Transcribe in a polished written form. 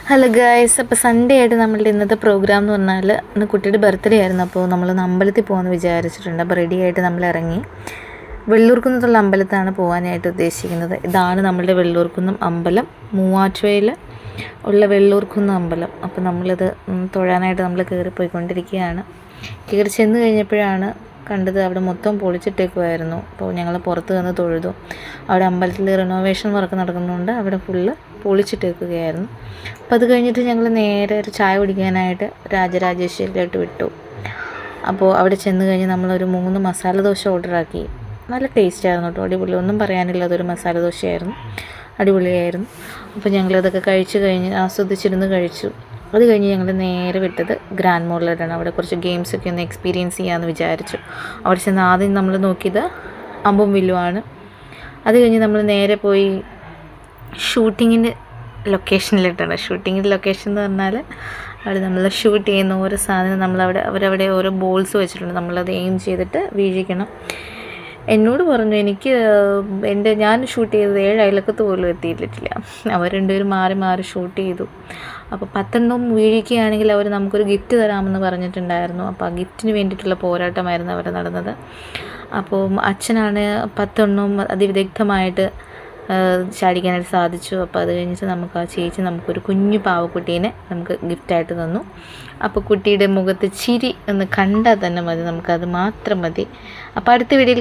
Hello guys, അപ്പോൾ Sunday ആയിട്ട് നമ്മളുടെ ഇന്നത്തെ പ്രോഗ്രാം എന്ന് പറഞ്ഞാൽ ഇന്ന് കുട്ടിയുടെ ബർത്ത്ഡേ ആയിരുന്നു. അപ്പോൾ നമ്മളൊന്ന് അമ്പലത്തിൽ പോകാമെന്ന് വിചാരിച്ചിട്ടുണ്ട്. അപ്പോൾ റെഡി ആയിട്ട് നമ്മൾ ഇറങ്ങി വെള്ളൂർക്കുന്നത്തുള്ള അമ്പലത്താണ് പോകാനായിട്ട് ഉദ്ദേശിക്കുന്നത്. ഇതാണ് നമ്മളുടെ വെള്ളൂർക്കുന്നം അമ്പലം, മൂവാറ്റുപുഴയിൽ ഉള്ള വെള്ളൂർക്കുന്നം അമ്പലം. അപ്പോൾ നമ്മളിത് തൊഴാനായിട്ട് നമ്മൾ കയറിപ്പോയിക്കൊണ്ടിരിക്കുകയാണ്. കയറി ചെന്ന് കഴിഞ്ഞപ്പോഴാണ് കണ്ടത് അവിടെ മൊത്തം പൊളിച്ചിട്ടേക്കുമായിരുന്നു. അപ്പോൾ ഞങ്ങൾ പുറത്ത് നിന്ന് തൊഴുതു. അവിടെ അമ്പലത്തിൽ റിനോവേഷൻ വർക്ക് നടക്കുന്നുണ്ട്, അവിടെ ഫുള്ള് പൊളിച്ചിട്ടേക്കുകയായിരുന്നു. അപ്പോൾ അത് കഴിഞ്ഞിട്ട് ഞങ്ങൾ നേരെ ഒരു ചായ കുടിക്കാനായിട്ട് രാജരാജേശ്വരിയിലോട്ട് വിട്ടു. അപ്പോൾ അവിടെ ചെന്ന് കഴിഞ്ഞ് നമ്മളൊരു 3 മസാല ദോശ ഓർഡറാക്കി. നല്ല ടേസ്റ്റായിരുന്നു കേട്ടോ, അടിപൊളി, ഒന്നും പറയാനില്ല. അതൊരു മസാല ദോശയായിരുന്നു, അടിപൊളിയായിരുന്നു. അപ്പോൾ ഞങ്ങളതൊക്കെ കഴിച്ച് കഴിഞ്ഞ് ആസ്വദിച്ചിരുന്ന് കഴിച്ചു. അത് കഴിഞ്ഞ് ഞങ്ങൾ നേരെ വിട്ടത് ഗ്രാൻഡ് മോളിലോട്ടാണ്. അവിടെ കുറച്ച് ഗെയിംസൊക്കെ ഒന്ന് എക്സ്പീരിയൻസ് ചെയ്യാമെന്ന് വിചാരിച്ചു. അവിടെ ചെന്ന് ആദ്യം നമ്മൾ നോക്കിയത് അമ്പും വില്ലുമാണ്. അത് കഴിഞ്ഞ് നമ്മൾ നേരെ പോയി ഷൂട്ടിങ്ങിൻ്റെ ലൊക്കേഷനിലിട്ടാണ്. ഷൂട്ടിങ്ങിൻ്റെ ലൊക്കേഷൻ എന്ന് പറഞ്ഞാൽ അവിടെ നമ്മൾ ഷൂട്ട് ചെയ്യുന്ന ഓരോ സാധനം അവരവിടെ ഓരോ ബോൾസ് വെച്ചിട്ടുണ്ട്. നമ്മളത് എയിം ചെയ്തിട്ട് വീഴിക്കണം. എന്നോട് പറഞ്ഞു, ഞാൻ ഷൂട്ട് ചെയ്തത് 7 അയലക്കത്ത് പോലും എത്തിയിട്ടില്ല. അവർ രണ്ടുപേരും മാറി മാറി ഷൂട്ട് ചെയ്തു. അപ്പോൾ 10 വീഴിക്കുകയാണെങ്കിൽ അവർ നമുക്കൊരു ഗിഫ്റ്റ് തരാമെന്ന് പറഞ്ഞിട്ടുണ്ടായിരുന്നു. അപ്പോൾ ആ ഗിഫ്റ്റിന് വേണ്ടിയിട്ടുള്ള പോരാട്ടമായിരുന്നു അവിടെ നടന്നത്. അപ്പോൾ അച്ഛനാണ് 10 അതിവിദഗ്ധമായിട്ട് ചാടിക്കാനായിട്ട് സാധിച്ചു. അപ്പോൾ അത് കഴിഞ്ഞിട്ട് നമുക്ക് ആ ചേച്ചി നമുക്കൊരു കുഞ്ഞു പാവക്കുട്ടീനെ നമുക്ക് ഗിഫ്റ്റായിട്ട് തന്നു. അപ്പോൾ കുട്ടിയുടെ മുഖത്ത് ചിരി ഒന്ന് കണ്ടാൽ തന്നെ മതി, നമുക്കത് മാത്രം മതി. അപ്പോൾ അടുത്ത വീഡിയോയിൽ